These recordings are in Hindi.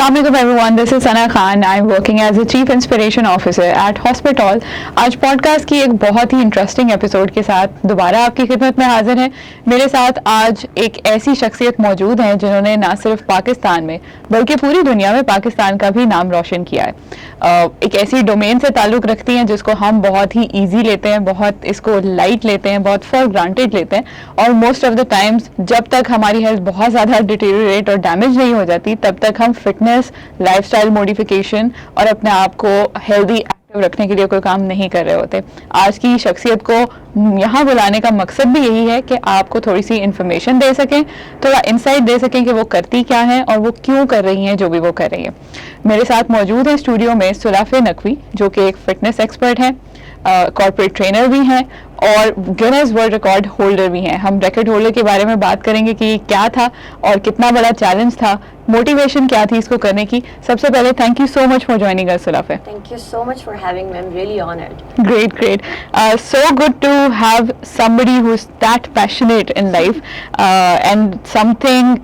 Assalamualaikum everyone, this is Sana Khan. I'm working as a Chief Inspiration Officer at Hospital. आज पॉडकास्ट की एक बहुत ही इंटरेस्टिंग एपिसोड के साथ दोबारा आपकी खिदमत में हाजिर है। मेरे साथ आज एक ऐसी शख्सियत मौजूद हैं जिन्होंने ना सिर्फ पाकिस्तान में बल्कि पूरी दुनिया में पाकिस्तान का भी नाम रोशन किया है। एक ऐसी डोमेन से ताल्लुक़ रखती हैं जिसको हम बहुत ही ईजी लेते हैं, बहुत इसको लाइट लेते हैं, बहुत फॉर ग्रांटेड लेते हैं और मोस्ट ऑफ द टाइम्स जब तक हमारी हेल्थ बहुत ज़्यादा डिटेरियोरेट और डैमेज नहीं हो जाती तब तक हम फिटनेस, लाइफस्टाइल मॉडिफिकेशन और अपने आप को हेल्दी एक्टिव रखने के लिए कोई काम नहीं कर रहे होते। आज की शख्सियत को यहाँ बुलाने का मकसद भी यही है कि आपको थोड़ी सी इन्फॉर्मेशन दे सकें, थोड़ा इंसाइट दे सकें कि वो करती क्या है और वो क्यों कर रही हैं जो भी वो कर रही है। मेरे साथ मौजूद है स्टूडियो में सुलाफे नकवी, जो कि एक फिटनेस एक्सपर्ट हैं, कॉर्पोरेट ट्रेनर भी हैं और गिनेस वर्ल्ड रिकॉर्ड होल्डर भी हैं। हम रिकॉर्ड होल्डर के बारे में बात करेंगे कि क्या था और कितना बड़ा चैलेंज था, मोटिवेशन क्या थी इसको करने की। सबसे पहले thank you so much for joining us Sulafe. Thank you so much for having me. I'm really honored. Great. So good to have somebody who's that passionate in life and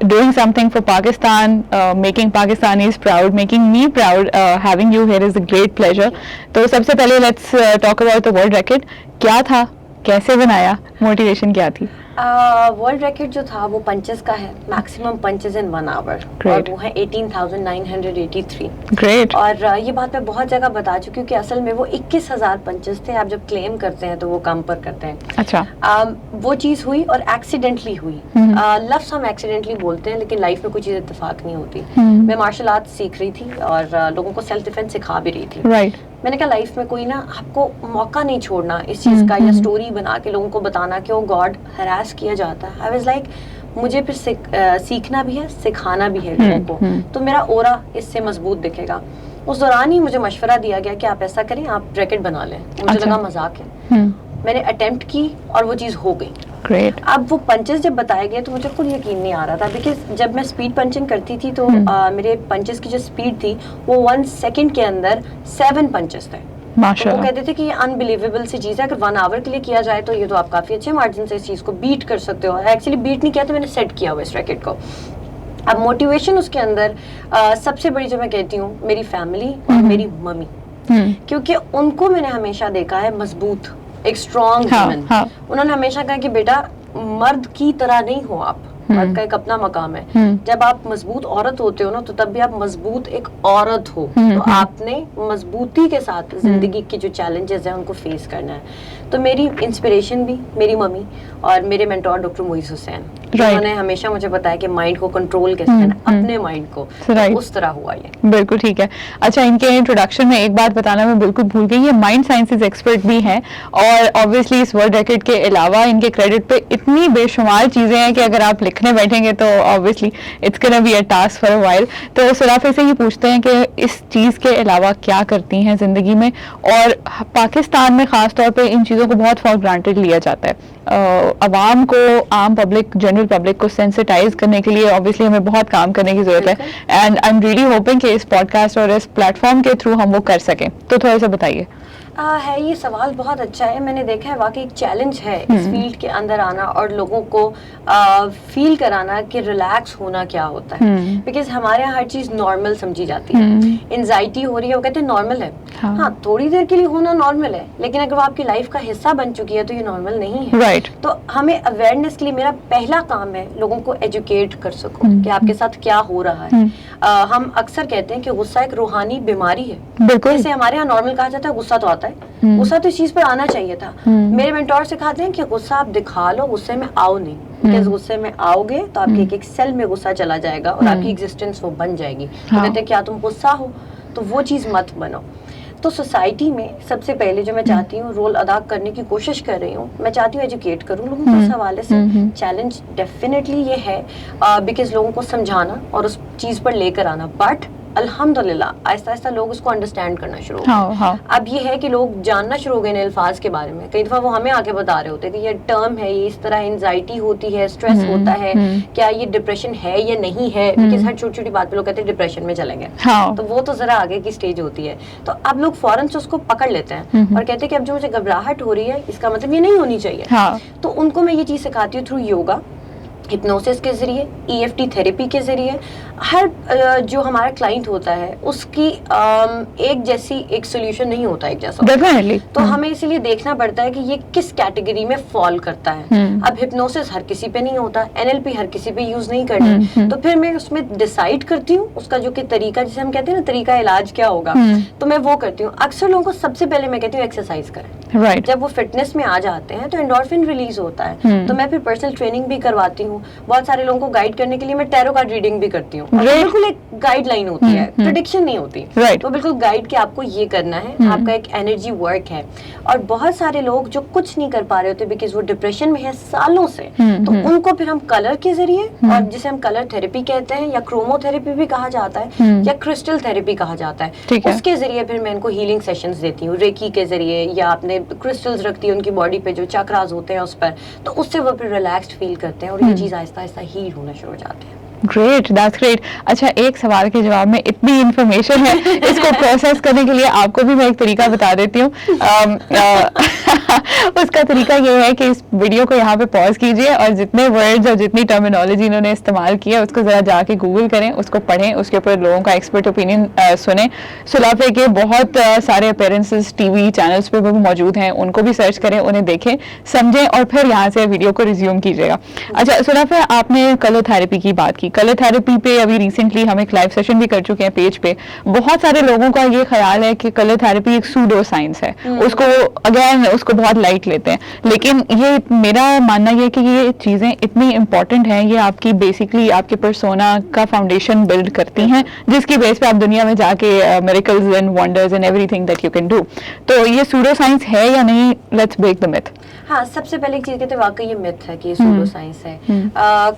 doing something for Pakistan, making Pakistanis proud, making me proud. Having you here is a great pleasure. तो सबसे पहले let's talk about the world record. क्या था, कैसे बनाया, मोटिवेशन क्या थी? वर्ल्ड रिकॉर्ड जो था वो पंचेस का है, मैक्सिमम पंचेस इन 1 आवर, और वो है 18,983। ग्रेट। और ये बात मैं बहुत जगह बता चुकी हूँ कि असल में वो 21,000 पंचेस थे। आप जब क्लेम करते हैं तो वो कम पर करते हैं। अच्छा। वो चीज़ हुई और एक्सीडेंटली हुई। लफ्ज़ हम एक्सीडेंटली बोलते हैं लेकिन लाइफ में कोई चीज़ इत्तेफाक नहीं होती। मैं मार्शल आर्ट सीख रही थी और लोगों को सेल्फ डिफेंस सिखा भी रही थी। राइट। मैंने कहा लाइफ में कोई ना आपको मौका नहीं छोड़ना इस चीज़ का, या स्टोरी बना के लोगों को बताना कि ओ गॉड हरास किया जाता है। आई वाज लाइक मुझे फिर सीखना भी है, सिखाना भी है लोगों को, तो मेरा ओरा इससे मजबूत दिखेगा। उस दौरान ही मुझे मशवरा दिया गया कि आप ऐसा करें, आप ब्रैकेट बना लें। मुझे लगा मजाक है। मैंने अटेम्प्ट की और वो चीज़ हो गई। Great. अब वो पंचेस जब बताए गए तो मुझे खुद यकीन नहीं आ रहा था, बिकॉज जब मैं स्पीड पंचिंग करती थी तो मेरे पंचेस की जो स्पीड थी वो 1 सेकंड के अंदर 7 पंचेस थे। तो वो कहते थे कि ये अनबिलीवेबल सी चीज़ है, अगर 1 आवर के लिए किया जाए तो ये तो आप काफ़ी अच्छे मार्जिन से इस चीज़ को बीट कर सकते हो। एक्चुअली बीट नहीं किया तो मैंने सेट किया हुआ इस रैकेट को। अब मोटिवेशन उसके अंदर सबसे बड़ी जो मैं कहती हूँ मेरी फैमिली और मेरी मम्मी, क्योंकि उनको मैंने हमेशा देखा है मजबूत, एक स्ट्रॉन्ग वुमन। उन्होंने हमेशा कहा कि बेटा मर्द की तरह नहीं हो आप, मर्द का एक अपना मकाम है। जब आप मजबूत औरत होते हो ना तो तब भी आप मजबूत एक औरत हो, तो आपने मजबूती के साथ जिंदगी के जो चैलेंजेस हैं उनको फेस करना है। तो मेरी इंस्पिरेशन भी मेरी मम्मी और मेरे मेंटोर डॉक्टर मोइज हुसैन, उन्होंने हमेशा मुझे बताया कि माइंड को कंट्रोल कैसे करना, अपने माइंड को। तो उस तरह हुआ ये। बिल्कुल ठीक है। अच्छा, इनके इंट्रोडक्शन में एक बात बताना मैं बिल्कुल भूल गई, ये माइंड साइंसेज एक्सपर्ट भी हैं और ऑब्वियसली इस वर्ल्ड रिकॉर्ड के अलावा इनके क्रेडिट पे इतनी बेशुमार चीज़ें हैं कि अगर आप लिखने बैठेंगे तो obviously it's gonna be a task for a while. तो सुलाफे से ये पूछते हैं कि इस चीज़ के अलावा क्या करती हैं ज़िंदगी में, और पाकिस्तान में ख़ास तौर पर इन चीज़ों को बहुत फॉर ग्रांटेड लिया जाता है। अवाम को, आम पब्लिक, जनरल पब्लिक को सेंसिटाइज करने के लिए ऑब्वियसली हमें बहुत काम करने की ज़रूरत है and I am really hoping कि इस पॉडकास्ट और इस प्लेटफॉर्म के थ्रू हम वो कर सकें। तो थोड़ा सा बताइए। है ये सवाल बहुत अच्छा है। मैंने देखा है वाकई एक चैलेंज है इस फील्ड के अंदर आना और लोगों को फील कराना कि रिलैक्स होना क्या होता है, बिकॉज हमारे यहाँ हर चीज़ नॉर्मल समझी जाती है। एंजाइटी हो रही है वो कहते हैं नॉर्मल है। हाँ, थोड़ी देर के लिए होना नॉर्मल है, लेकिन अगर वो आपकी लाइफ का हिस्सा बन चुकी है तो ये नॉर्मल नहीं है। राइट। तो हमें अवेयरनेस के लिए मेरा पहला काम है लोगों को एजुकेट कर सको कि आपके साथ क्या हो रहा है। हम अक्सर कहते हैं कि गुस्सा एक रूहानी बीमारी है। जैसे हमारे यहाँ नॉर्मल कहा जाता है गुस्सा तो आता है, गुस्सा तो इस चीज पर आना चाहिए था। मेरे मेंटोर सिखाते हैं कि गुस्सा आप दिखा लो, गुस्से में आओ नहीं, बिकॉज गुस्से में आओगे तो आपके एक सेल में गुस्सा चला जाएगा और आपकी एग्जिस्टेंस वो बन जाएगी। तो कहते हैं क्या तुम गुस्सा हो, तो वो चीज मत बनो। तो सोसाइटी में सबसे पहले जो मैं चाहती हूँ रोल अदा करने की कोशिश कर रही हूँ, मैं चाहती हूँ एजुकेट करूँ लोगों को इस हवाले से। चैलेंज डेफिनेटली ये है बिकॉज लोगों को समझाना और उस चीज़ पर लेकर आना, बट अल्हम्दुलिल्लाह आहिस्ता आहिस्ता लोग उसको अंडरस्टैंड करना शुरू हो गए। अब ये है कि लोग जानना शुरू हो गए अल्फाज के बारे में। कई दफ़ा वो हमें आके बता रहे होते कि ये टर्म है, ये इस तरह एंजाइटी होती है, स्ट्रेस होता है, क्या ये डिप्रेशन है या नहीं है, बिकॉज हर छोटी छोटी बात पे लोग कहते हैं डिप्रेशन में चले गए। तो वो तो जरा आगे की स्टेज होती है। तो अब लोग फौरन से उसको पकड़ लेते हैं और कहते हैं कि अब जो मुझे घबराहट हो रही है इसका मतलब ये नहीं होनी चाहिए। तो उनको मैं ये चीज़ सिखाती हूँ थ्रू योगा, हिप्नोसिस के जरिए, EFT थेरेपी के जरिए। हर जो हमारा क्लाइंट होता है उसकी एक जैसी एक सोल्यूशन नहीं होता एक जैसा। डेफिनेटली। तो हमें इसीलिए देखना पड़ता है कि ये किस कैटेगरी में फॉल करता है। अब हिप्नोसिस हर किसी पे नहीं होता, NLP हर किसी पे यूज नहीं करना, तो फिर मैं उसमें डिसाइड करती हूँ उसका जो कि तरीका, जिसे हम कहते हैं ना तरीका इलाज क्या होगा, तो मैं वो करती हूँ। अक्सर लोगों को सबसे पहले मैं कहती हूँ एक्सरसाइज करें। राइट। जब वो फिटनेस में आ जाते हैं तो एंडोर्फिन रिलीज होता है, तो मैं फिर पर्सनल ट्रेनिंग भी करवाती हूँ। बहुत सारे लोगों को गाइड करने के लिए मैं टैरो कार्ड रीडिंग भी करती हूँ। बिल्कुल एक गाइडलाइन होती है, प्रेडिक्शन नहीं होती। तो बिल्कुल गाइड के आपको ये करना है, आपका एक एनर्जी वर्क है। और बहुत सारे लोग जो कुछ नहीं कर पा रहे होते बिकॉज वो डिप्रेशन में है सालों से, तो उनको फिर हम कलर के जरिए, और जिसे हम कलर थेरेपी कहते हैं या क्रोमोथेरेपी भी कहा जाता है या क्रिस्टल थेरेपी कहा जाता है, उसके जरिए फिर मैं इनको हीलिंग सेशंस देती हूँ, रेकी के जरिए, या आपने क्रिस्टल्स रखती है उनकी बॉडी पे जो चक्रास होते हैं उस पर, तो उससे वो फिर रिलैक्स्ड फील करते हैं और ये चीज आहिस्ता आहिस्ता हील होना शुरू हो जाती है। Great, that's great. अच्छा, एक सवाल के जवाब में इतनी इन्फॉर्मेशन है, इसको प्रोसेस करने के लिए आपको भी मैं एक तरीका बता देती हूँ। उसका तरीका ये है कि इस वीडियो को यहाँ पे पॉज कीजिए और जितने वर्ड्स और जितनी टर्मिनोलॉजी इन्होंने इस्तेमाल किया उसको जरा जाके गूगल करें, उसको पढ़ें, उसके ऊपर लोगों का एक्सपर्ट ओपिनियन सुने। सुलाफे के बहुत सारे अपीयरेंसेस टीवी चैनल्स पे भी मौजूद हैं, उनको भी सर्च करें, उन्हें देखें, समझें और फिर यहाँ से वीडियो को रिज्यूम कीजिएगा। अच्छा सुलाफे, आपने कलर थेरेपी की बात की। कलर थेरेपी पे अभी रिसेंटली हम एक लाइव सेशन भी कर चुके हैं पेज पे। बहुत सारे लोगों का ये ख्याल है कि कलर थेरेपी एक सूडो साइंस है, उसको अगेन उसको बहुत लाइट लेते हैं, लेकिन ये मेरा मानना ये है कि ये चीजें इतनी इंपॉर्टेंट हैं, ये आपकी बेसिकली आपके पर्सोना का फाउंडेशन बिल्ड करती हैं, जिसकी बेस पे आप दुनिया में जाके miracles and wonders and everything that you can do. तो ये सूडो साइंस है या नहीं? Let's break the myth. हाँ, सबसे पहले एक चीज कहते हैं वाकई ये मिथ है कि ये सूडो साइंस है।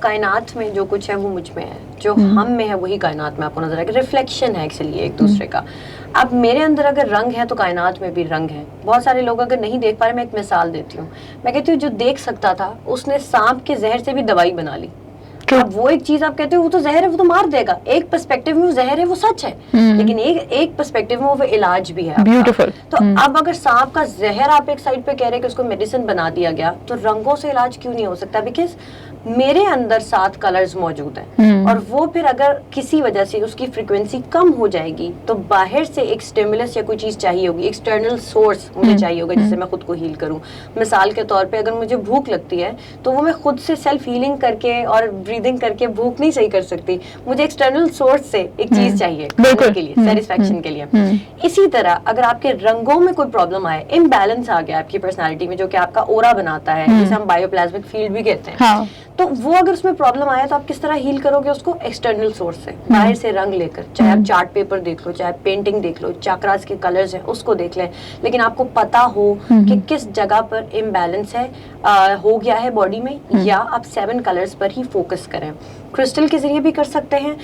कायनात में जो कुछ है वो मुझ में है, जो हम में है वही कायनात में आपको नजर आएगा। रिफ्लेक्शन है एक्चुअली एक दूसरे का। अब मेरे अंदर अगर रंग है तो कायनात में भी रंग है। बहुत सारे लोग अगर नहीं देख पा रहे, मैं एक मिसाल देती हूँ। मैं कहती हूँ जो देख सकता था उसने सांप के जहर से भी दवाई बना ली। अब वो एक चीज आप कहते हो वो तो जहर है, वो तो मार देगा। एक पर्सपेक्टिव में वो जहर है, वो सच है, लेकिन एक पर्सपेक्टिव में वो इलाज भी है। ब्यूटीफुल। तो अब अगर सांप का जहर आप एक साइड पे कह रहे हैं कि उसको मेडिसिन बना दिया गया, तो रंगों से इलाज क्यों नहीं हो सकता? बिकॉज मेरे अंदर 7 कलर्स मौजूद हैं, और वो फिर अगर किसी वजह से उसकी फ्रीक्वेंसी कम हो जाएगी तो बाहर से एक स्टिमुलस या कोई चीज चाहिए होगी, एक्सटर्नल सोर्स मुझे चाहिए होगा जिससे मैं खुद को हील करूं। मिसाल के तौर पे अगर मुझे भूख लगती है तो वो मैं खुद से सेल्फ हीलिंग करके और ब्रीदिंग करके भूख नहीं सही कर सकती, मुझे एक्सटर्नल सोर्स से एक चीज चाहिए खाने के लिए, सेटिस्फैक्शन के लिए। इसी तरह अगर आपके रंगों में कोई प्रॉब्लम आए, इम्बैलेंस आ गया आपकी पर्सनैलिटी में, जो कि आपका ओरा बनाता है, जिसे हम बायोप्लाज्मिक फील्ड भी कहते हैं, तो वो अगर उसमें प्रॉब्लम आया तो आप किस तरह हील करोगे उसको? एक्सटर्नल सोर्स से, बाहर से रंग लेकर। चाहे आप चार्ट पेपर देख लो, चाहे पेंटिंग देख लो, चक्रास के कलर्स हैं उसको देख लें, लेकिन आपको पता हो कि किस जगह पर इम्बैलेंस है, हो गया है बॉडी में, या आप 7 कलर्स पर ही फोकस करें। क्रिस्टल के जरिए भी कर सकते हैं,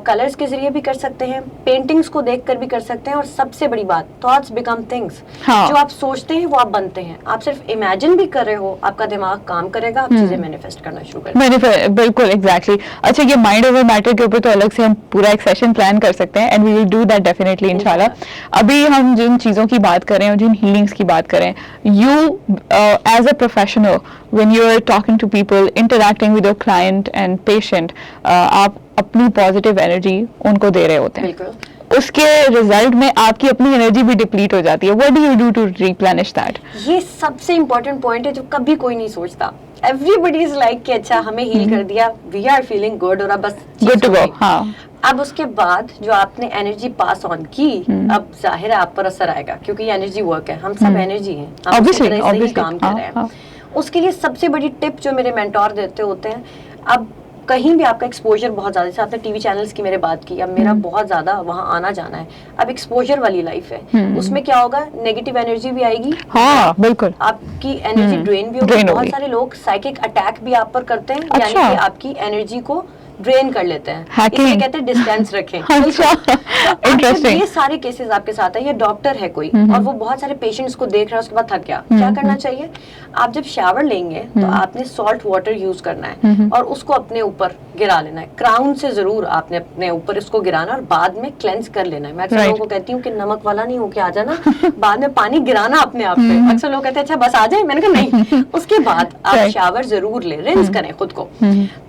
कलर्स के जरिए भी कर सकते हैं, पेंटिंग्स को देखकर भी कर सकते हैं, और सबसे बड़ी बात, थॉट्स बिकम थिंग्स। जो आप सोचते हैं वो आप बनते हैं। आप सिर्फ इमेजिन भी कर रहे हो, आपका दिमाग काम करेगा, आप चीजें मैनिफेस्ट करना शुरू करेंगे। बिल्कुल, एग्जैक्टली। अच्छा, ये माइंड ओवर मैटर के ऊपर तो अलग से हम पूरा एक सेशन प्लान कर सकते हैं, and we will do that definitely इंशाल्लाह। अभी हम जिन चीजों की बात कर रहे हैं और जिन हीलिंग्स की बात कर रहे हैं, you as a professional when you are talking to people, interacting with your client and patient, आप अपनी पॉजिटिव एनर्जी उनको दे रहे होते हैं। उसके रिजल्ट में आपकी अपनी एनर्जी भी डिप्लीट हो जाती है। What do you do to replenish that? ये सबसे इम्पोर्टेंट पॉइंट है जो कभी कोई नहीं सोचता। Everybody is like कि अच्छा हमें हील कर दिया, we are feeling good, और अब बस good to go। हाँ। अब उसके बाद जो आपने एनर्जी पास ऑन की, अब जाहिर है आप पर असर आएगा, क्योंकि ये एनर्जी वर्क है, हम सब एनर्जी हैं, हम उसी तरह से ही काम कर रहे हैं। उसके लिए सबसे बड़ी टिप जो मेरे मेंटोर देते होते हैं, अब कहीं भी आपका एक्सपोजर बहुत ज्यादा, जैसे आपने टीवी चैनल्स की मेरे बात की, अब मेरा बहुत ज्यादा वहाँ आना जाना है, अब एक्सपोजर वाली लाइफ है, उसमें क्या होगा? नेगेटिव एनर्जी भी आएगी। हाँ, बिल्कुल। आपकी एनर्जी ड्रेन भी होगी। बहुत सारे लोग साइकिक अटैक भी आप पर करते हैं, यानी कि आपकी एनर्जी को ड्रेन कर लेते हैं, इसलिए कहते हैं डिस्टेंस रखें। इंटरेस्टिंग। ये सारे केसेस आपके साथ है, ये डॉक्टर है कोई और वो बहुत सारे पेशेंट्स को देख रहा है, उसके बाद थक गया, क्या करना चाहिए? आप जब शावर लेंगे तो आपने सॉल्ट वाटर यूज करना है और उसको अपने ऊपर गिरा लेना है, क्राउन से जरूर आपने अपने ऊपर इसको गिराना और बाद में क्लेंस कर लेना है। मैं अक्सर लोगों को कहती हूँ कि नमक वाला नहीं होके आ जाना, बाद में पानी गिराना अपने आप पे। अक्सर लोग कहते हैं अच्छा बस आ जाए, मैंने कहा नहीं, उसके बाद आप शावर जरूर ले, रिंस करें खुद को,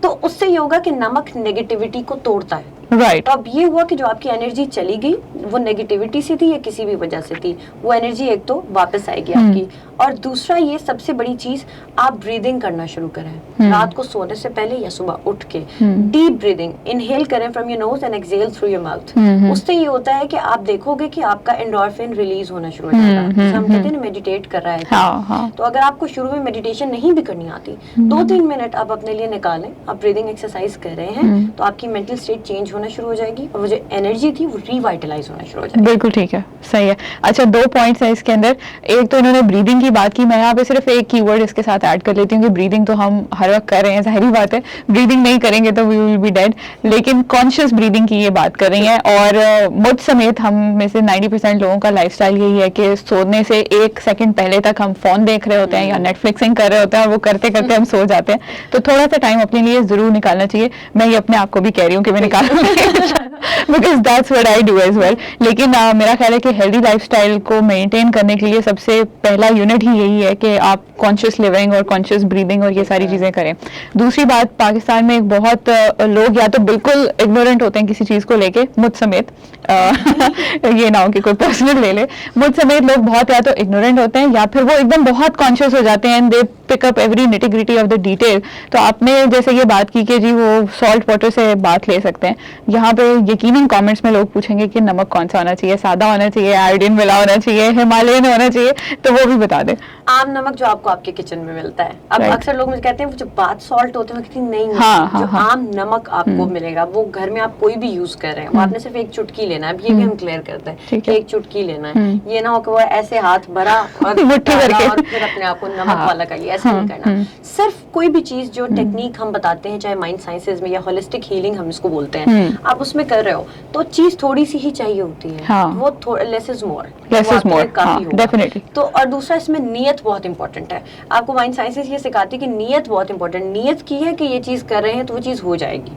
तो उससे ये होगा कि नमक नेगेटिविटी को तोड़ता है। राइट। तो अब ये हुआ कि जो आपकी एनर्जी चली गई वो नेगेटिविटी से थी या किसी भी वजह से थी, वो एनर्जी एक तो वापस आएगी आपकी, और दूसरा ये सबसे बड़ी चीज, आप ब्रीदिंग करना शुरू करें रात को सोने से पहले या सुबह उठ के। डीप ब्रीदिंग, इनहेल करें from your nose and exhale through your mouth. उससे ये होता है कि आप देखोगे कि आपका एंडोर्फिन रिलीज होना शुरू हो जाएगा, जैसे हम कहते हैं ना मेडिटेट कर रहा है। तो अगर आपको शुरू में मेडिटेशन नहीं भी करनी आती, 2-3 मिनट आप अपने लिए निकालें, आप ब्रीदिंग एक्सरसाइज कर रहे हैं तो आपकी मेंटल स्टेट चेंज होना शुरू हो जाएगी और वो जो एनर्जी थी वो रिवाइटलाइज होना शुरू हो जाएगी। बिल्कुल ठीक है, सही है। अच्छा, 2 पॉइंट्स है इसके अंदर। एक तो इन्होंने ब्रीदिंग की बात की, मैं यहाँ पे सिर्फ एक कीवर्ड इसके साथ ऐड कर लेती हूँ कि ब्रीदिंग तो हम हर वक्त कर रहे हैं, जाहिर बात है, ब्रीदिंग नहीं करेंगे तो वी विल बी डेड, लेकिन कॉन्शियस ब्रीदिंग की ये बात कर रही हैं। और मुझ समेत हम में से 90% लोगों का लाइफस्टाइल यही है कि सोने से 1 सेकंड पहले तक हम फोन देख रहे होते हैं या नेटफ्लिक्सिंग कर रहे होते हैं और वो करते करते हम सो जाते हैं। तो थोड़ा सा टाइम अपने लिए जरूर निकालना चाहिए। मैं ये अपने आप को भी कह रही हूँ कि मैं निकालूंगी because that's what I do as well. लेकिन मेरा ख्याल है कि हेल्दी लाइफस्टाइल को मेंटेन करने के लिए सबसे पहला यूनिट ही यही है कि आप कॉन्शियस लिविंग और कॉन्शियस ब्रीदिंग और ये सारी चीजें करें। दूसरी बात, पाकिस्तान में एक बहुत लोग या तो बिल्कुल इग्नोरेंट होते हैं किसी चीज को लेके, मुझ समेत, ये ना हो कि कोई पर्सनल ले ले, मुझ समेत लोग बहुत या तो इग्नोरेंट होते हैं या फिर वो एकदम बहुत कॉन्शियस हो जाते हैं, they pick up every nitty-gritty of the detail. तो आपने जैसे ये बात की कि जी वो सॉल्ट वाटर से बात ले सकते हैं, यहाँ पे यकीनन कमेंट्स में लोग पूछेंगे कि नमक कौन सा होना चाहिए, सादा होना चाहिए, आयोडीन मिला होना चाहिए, हिमालयन होना चाहिए, तो वो भी बता दें। आम नमक जो आपको आपके किचन में मिलता है, अब अक्सर लोग मुझे कहते हैं वो जो बाथ सॉल्ट होते हैं, नहीं, जो आम नमक आपको मिलेगा वो घर में आप कोई भी यूज कर रहे हैं, आपने सिर्फ एक चुटकी लेना है। ये भी हम क्लियर करते हैं कि एक चुटकी लेना है, ये ना हो कि वो ऐसे हाथ भरा और मुट्ठी भर के और फिर अपने आप को नमक वाला कर लिया, ऐसा नहीं करना। सिर्फ कोई भी चीज जो टेक्निक हम बताते हैं, चाहे माइंड साइंसेज में या होलिस्टिक हीलिंग हम इसको बोलते हैं, आप उसमें कर रहे हो तो चीज थोड़ी सी ही चाहिए होती है, वो लेस इज मोर, काफी होगा डेफिनेटली। तो और दूसरा इसमें नियत बहुत इंपॉर्टेंट है। आपको माइंड साइंसेज ये सिखाती है कि नियत बहुत इंपॉर्टेंट, नियत की है कि ये चीज कर रहे हैं तो वो चीज हो जाएगी।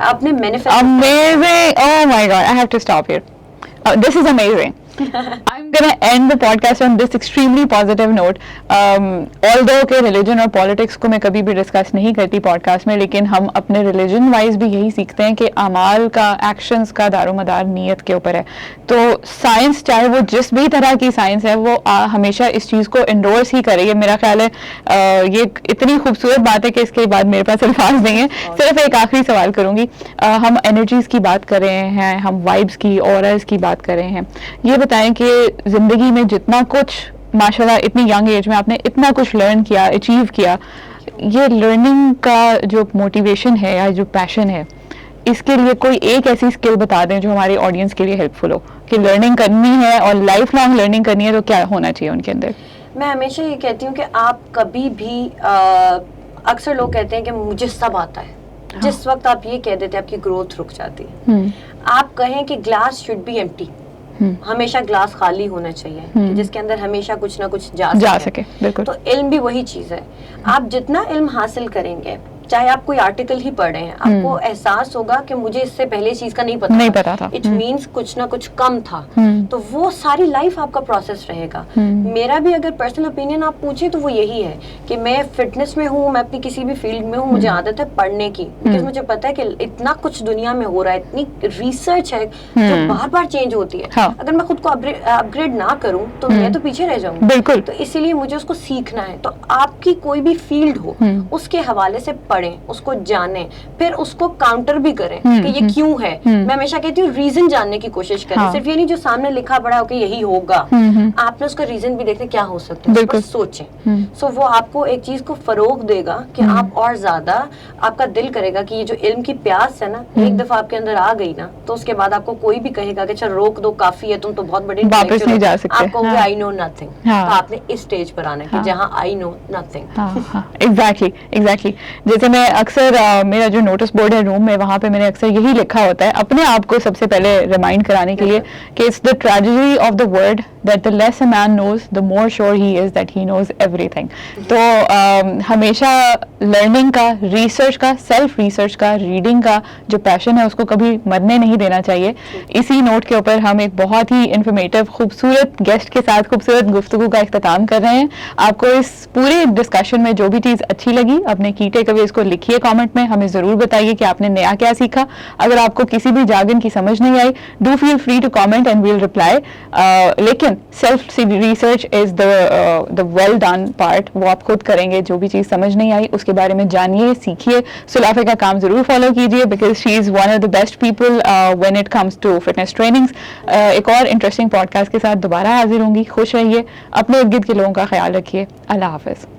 आपने manifest, amazing, oh my god, I have to stop here, this is amazing. I'm gonna end the podcast on this extremely positive note. Although के religion और politics को मैं कभी भी discuss नहीं करती podcast में, लेकिन हम अपने religion wise भी यही सीखते हैं कि अमाल का, actions का दारोमदार नीयत के ऊपर है। तो साइंस, चाहे वो जिस भी तरह की साइंस है, वो हमेशा इस चीज़ को endorse ही करेगी। मेरा ख्याल है ये इतनी खूबसूरत बात है कि इसके बाद मेरे पास अल्फाज नहीं है। सिर्फ एक आखिरी सवाल करूंगी, हम एनर्जीज की बात कर रहे हैं, हम वाइब्स की, ऑराज की बात कर रहे हैं, ये बताएं कि जिंदगी में जितना कुछ माशाल्लाह इतनी यंग एज में आपने इतना कुछ लर्न किया, अचीव किया, ये लर्निंग का जो मोटिवेशन है या जो पैशन है, इसके लिए कोई एक ऐसी स्किल बता दें जो हमारे ऑडियंस के लिए हेल्पफुल हो कि लर्निंग करनी है और लाइफ लॉन्ग लर्निंग करनी है तो क्या होना चाहिए उनके अंदर। मैं हमेशा ये कहती हूँ कि आप कभी भी अक्सर लोग कहते हैं कि मुझे सब आता है, जिस वक्त आप ये कह देते हैं आपकी ग्रोथ रुक जाती है। आप कहें कि ग्लास शुड बी एम्प्टी, हमेशा ग्लास खाली होना चाहिए कि जिसके अंदर हमेशा कुछ ना कुछ जा सके। बिल्कुल। तो इल्म भी वही चीज है, आप जितना इल्म हासिल करेंगे, चाहे आप कोई आर्टिकल ही पढ़ रहे हैं, आपको एहसास होगा कि मुझे इससे पहले चीज का नहीं पता था। इट मीन्स कुछ ना कुछ कम था, तो वो सारी लाइफ आपका प्रोसेस रहेगा। मेरा भी अगर पर्सनल ओपिनियन आप पूछे तो वो यही है कि मैं फिटनेस में हूँ, मैं अपनी किसी भी फील्ड में हूँ, मुझे आदत है पढ़ने की, बिकॉज मुझे पता है कि इतना कुछ दुनिया में हो रहा है, इतनी रिसर्च है जो बार बार चेंज होती है। अगर मैं खुद को अपग्रेड ना करूँ तो मैं तो पीछे रह जाऊंगी। बिल्कुल। तो इसीलिए मुझे उसको सीखना है। तो आपकी कोई भी फील्ड हो, उसके हवाले से पढ़ें, उसको जानें, फिर उसको काउंटर भी करें कि ये क्यों है। मैं हमेशा कहती हूँ रीजन जानने की कोशिश करें, सिर्फ ये नहीं जो सामने लिखा पड़ा हो कि यही होगा, आपने उसका रीजन भी देखना क्या हो सकता है, उसको सोचें। सो वो आपको एक चीज को फरोग देगा कि आप और ज्यादा, आपका दिल करेगा कि ये जो इल्म की प्यास है ना, एक दफा आपके अंदर आ गई ना, तो उसके बाद आपको कोई भी कहेगा कि अच्छा रोक दो, काफी है, तुम तो बहुत बड़े वापस नहीं जा सकते, आपको आई नो नथिंग। तो आपने इस स्टेज पर आना है कि जहाँ आई नो नथिंग। एग्जैक्टली। जैसे तो मैं अक्सर मेरा जो नोटिस बोर्ड है रूम में, वहाँ पे मैंने अक्सर यही लिखा होता है अपने आप को सबसे पहले रिमाइंड कराने के लिए कि it's the tragedy of the world that the less a man knows the more sure he is that he knows everything. तो हमेशा लर्निंग का, रिसर्च का, सेल्फ रिसर्च का, रीडिंग का जो पैशन है उसको कभी मरने नहीं देना चाहिए। इसी नोट के ऊपर हम एक बहुत ही इंफॉर्मेटिव, खूबसूरत गेस्ट के साथ खूबसूरत गुफ्तगू का इख्तिताम कर रहे हैं। आपको इस पूरे डिस्कशन में जो भी चीज़ अच्छी लगी अपने की टेकअवेज को लिखिए कमेंट में, हमें ज़रूर बताइए कि आपने नया क्या सीखा। अगर आपको किसी भी जार्गन की समझ नहीं आई, do feel free to comment and we'll reply. लेकिन self research is the well done part, वो आप खुद करेंगे। जो भी चीज़ समझ नहीं आई उसके बारे में जानिए, सीखिए। सुलाफे का काम ज़रूर फॉलो कीजिए because she is one of the best people when it comes to fitness trainings. एक और इंटरेस्टिंग पॉडकास्ट के साथ दोबारा हाजिर होंगी। खुश रहिए, अपने इर्द गिर्द के लोगों का ख्याल रखिए। अल्लाह हाफिज़।